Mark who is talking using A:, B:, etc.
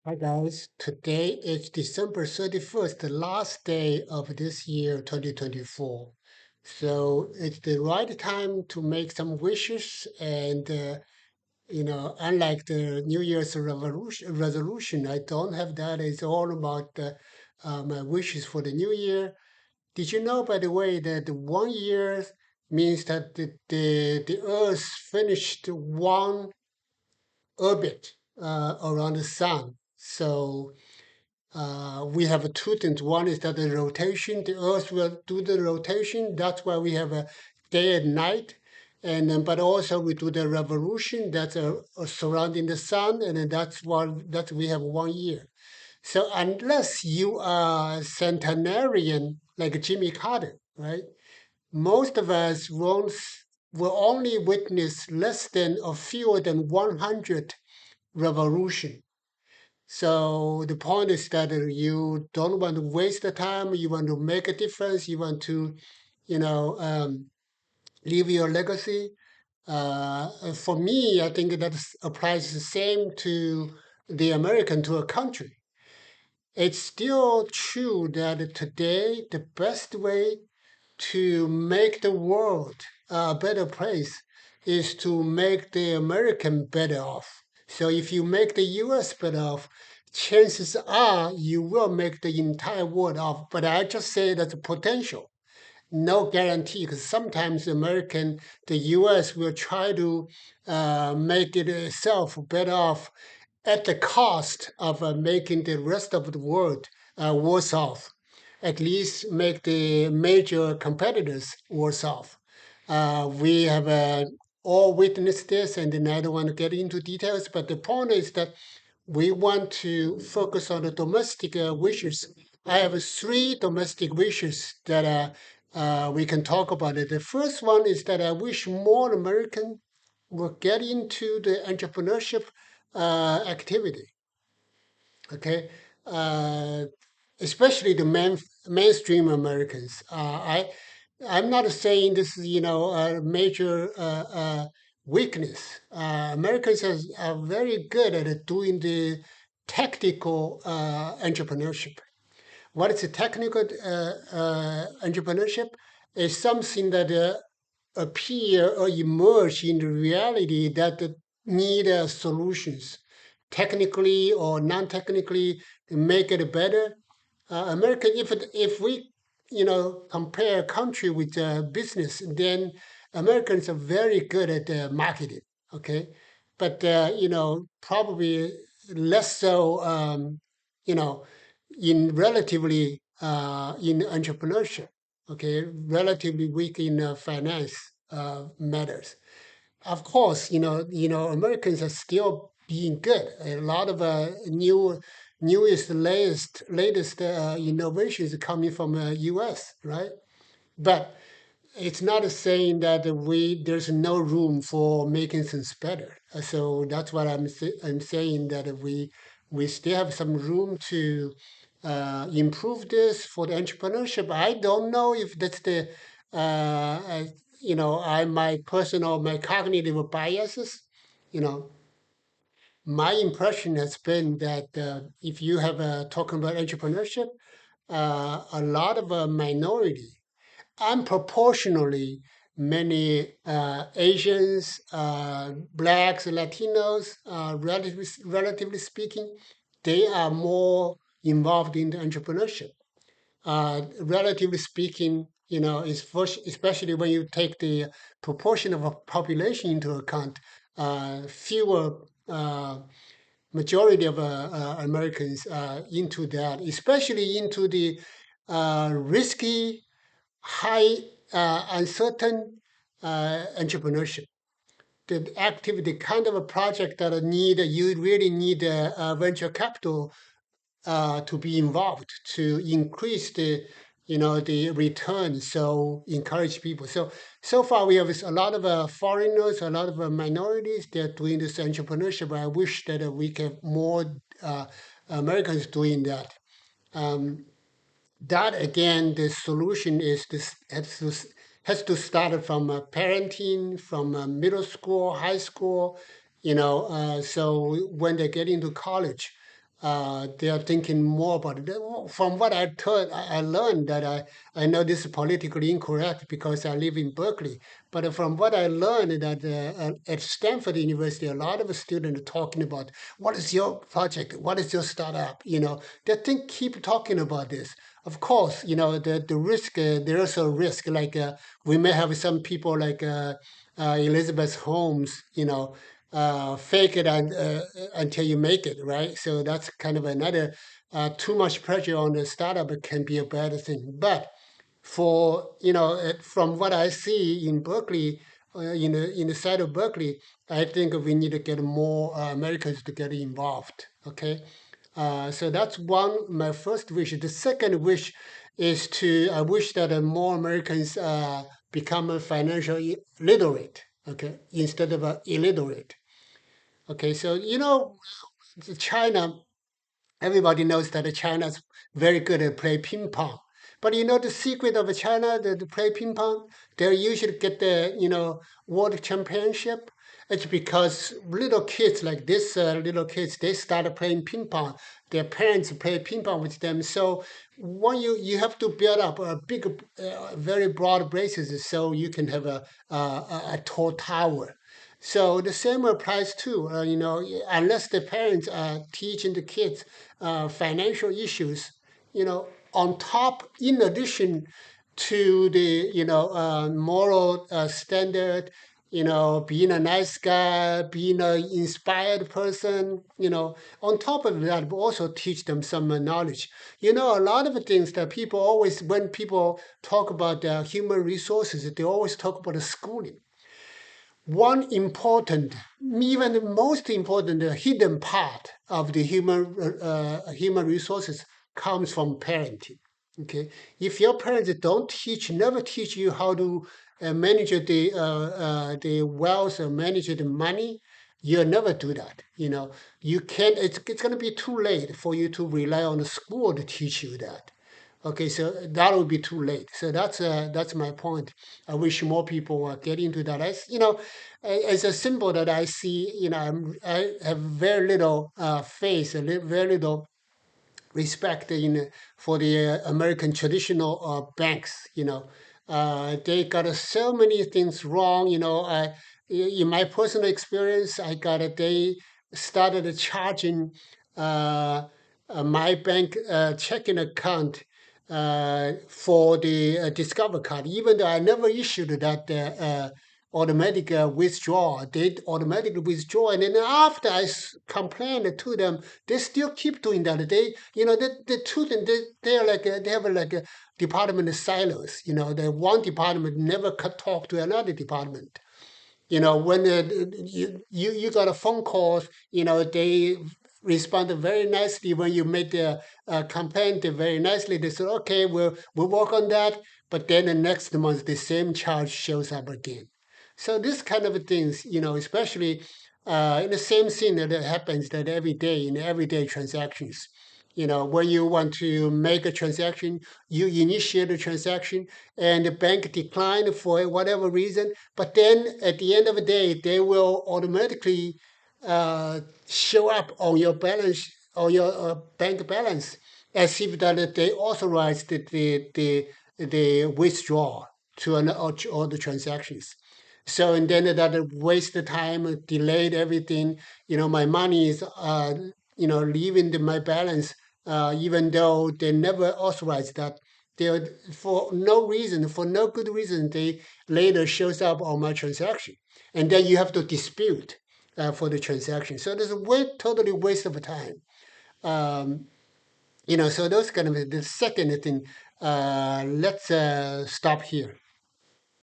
A: Hi guys, today is December 31st, the last day of this year, 2024. So it's the right time to make some wishes and unlike the New Year's resolution, I don't have that. It's all about my wishes for the new year. Did you know, by the way, that 1 year means that the Earth finished one orbit around the sun? So we have two things. One is that the rotation, the Earth will do the rotation. That's why we have a day and night. And then, but also we do the revolution that's surrounding the sun, and then that's we have 1 year. So unless you are centenarian like Jimmy Carter, right? Most of us won't will only witness less than or fewer than 100 revolution. So the point is that you don't want to waste the time. You want to make a difference. You want to, you know, um, leave your legacy. For me, I think that applies the same to the American to a country. It's still true that today the best way to make the world a better place is to make the American better off. So if you make the US better off, chances are you will make the entire world off. But I just say that's a potential, no guarantee, because sometimes the US will try to make it itself better off at the cost of making the rest of the world worse off, at least make the major competitors worse off. We have all witnessed this, and then I don't want to get into details, but the point is that we want to focus on the domestic wishes. I have three domestic wishes that we can talk about it. The first one is that I wish more Americans will get into the entrepreneurship activity. Okay, uh, especially the mainstream Americans. I'm not saying this is a major weakness. Americans are very good at doing the technical entrepreneurship. What is a technical entrepreneurship? Is something that appear or emerge in the reality that need solutions, technically or non-technically, to make it better. American, if we compare country with business, then Americans are very good at marketing. Okay, but probably less so. You know, in relatively in entrepreneurship. Okay, relatively weak in finance matters. Of course, Americans are still being good. A lot of latest innovations coming from U.S. Right, but it's not saying that there's no room for making things better. So that's what I'm saying that we still have some room to improve this for the entrepreneurship. I don't know if that's the I my cognitive biases. You know, my impression has been that if you have talking about entrepreneurship, a lot of minority unproportionally many Asians, blacks, Latinos, relatively speaking, they are more involved in the entrepreneurship. Relatively speaking, especially when you take the proportion of a population into account, fewer majority of Americans into that, especially into the risky high uncertain entrepreneurship. The activity, kind of a project that you really need venture capital to be involved to increase the return. So encourage people. So far we have a lot of foreigners, a lot of minorities. They're doing this entrepreneurship. I wish that we can more Americans doing that. Um, that again, the solution is this has to start from parenting, from middle school, high school. So when they get into college, they are thinking more about it. From what I learned that I know this is politically incorrect because I live in Berkeley, but from what I learned that at Stanford University, a lot of students are talking about what is your project, what is your startup, they think keep talking about this. Of course, the risk, there's a risk, like we may have some people like Elizabeth Holmes, fake it until you make it, right? So that's kind of another too much pressure on the startup can be a bad thing. But for from what I see in Berkeley, in the side of Berkeley, I think we need to get more Americans to get involved. Okay, so that's one my first wish. The second wish is to I wish that more Americans become a financial literate. Okay, instead of illiterate. Okay, so China, everybody knows that China is very good at play ping pong. But the secret of China to play ping pong, they usually get the world championship. It's because little kids like this little kids they started playing ping pong. Their parents play ping pong with them. So when you have to build up a big, very broad basis so you can have a tall tower. So the same applies too. Unless the parents are teaching the kids financial issues, on top, in addition to the moral standard, being a nice guy, being an inspired person, on top of that, we also teach them some knowledge. A lot of the things that people always, when people talk about human resources, they always talk about the schooling. One important, even the most important hidden part of the human resources comes from parenting. Okay, if your parents don't teach, never teach you how to manage the wealth or manage the money, you'll never do that. You can't. It's going to be too late for you to rely on the school to teach you that. Okay, so that would be too late. So that's my point. I wish more people get into that. As a symbol that I see, I have very little faith, very little respect for the American traditional banks. They got so many things wrong. In my personal experience, they started charging uh, my bank checking account for the Discover card, even though I never issued that automatic withdrawal. They automatically withdraw, and then after complained to them, they still keep doing that. The two things, they are like they have like a department silos. The one department never could talk to another department. When you got a phone call, they responded very nicely when you made the complaint very nicely. They said, okay, we'll work on that. But then the next month, the same charge shows up again. So this kind of things, especially in the same thing that happens that every day in everyday transactions. When you want to make a transaction, you initiate a transaction, and the bank declined for whatever reason. But then at the end of the day, they will automatically show up on your balance, on your bank balance, as if that they authorized the withdrawal to all the transactions. So and then that waste the time, delayed everything. My money is leaving my balance, even though they never authorized that. They for no reason, for no good reason, they later shows up on my transaction, and then you have to dispute for the transaction. So there's a totally waste of time. Um, so those kind of the second thing. Let's stop here.